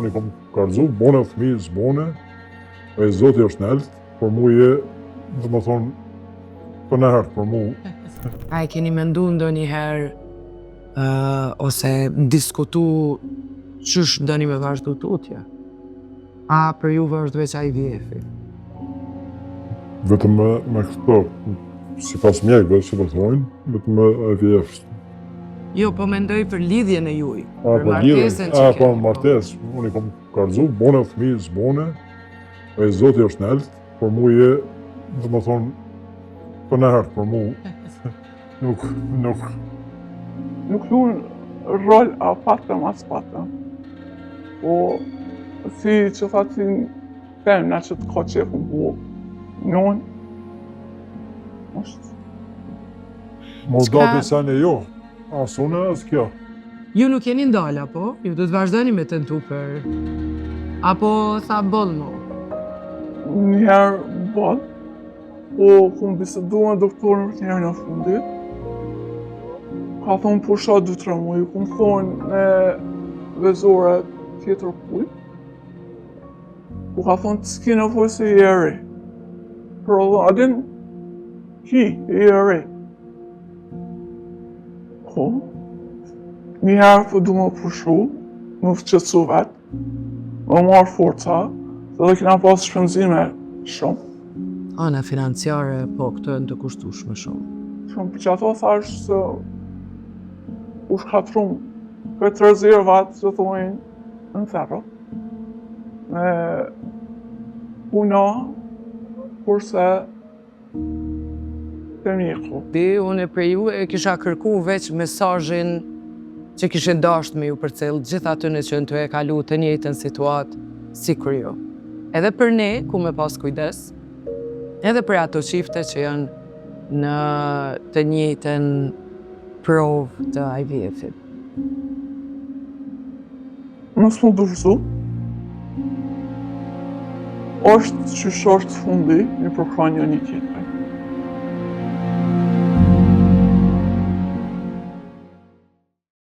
unë i kom kallëzu, bone fëmijë, s'bone, e Zoti është nelt, por mu je, dhe më thonë, për në herë, për mu. A e keni mendu ndonjëherë, ose diskutu qysh doni me vazhdu tutje? A për juve është veç IVF-i? Vetëm me këto, si pas mjekve, si po thonë, vetëm me IVF. Jo, po mendoj për lidhjen e juj, për për martesën që po keni. martes, unë i kom kallëzu, bone fëmijë, s'bone, e Zoti është nelt, por mu je, dhe më thonë, për në herë, për mu, Nuk lu rol a patëm as patëm. Po, si që fatin femna që të ka qefën bu, non, është. Moldavi sa ne jo, as unë, as kjo. Ju nuk jeni ndalë, apo? Ju do të vazhdoni me tentu për... Apo tha boll mo? Njëherë boll, po kum bisedu me doktorën për njëherë në fundit. Ka thonë po sha 2-3 muaj, kum thonë me vezore tjetër kuj. Po ka thonë të s'ki nevoj se i eri. Por adin, ki i eri. Po, njëherë po du me pushu, më fëqetsu vetë, më marrë forca, dhe kena pas shpenzime shumë. Ana financiare, po këto e në të kushtueshme shumë. Shumë për që ato thash se u shkatrum këtë rezervat që thojnë në ferro. Me puna, kurse të mjeku. Unë për ju e kisha kërku veç mesazhin që kishin dasht me ju përcjell gjithë atyne që në të e kalu të njëjtën situatë si kur ju. Edhe për ne, ku me pas kujdes, edhe për ato çifte që janë në të njëjtën provë të IVF-it. Mos më dërzu. Është që është fundi një përkranjë një tjetër.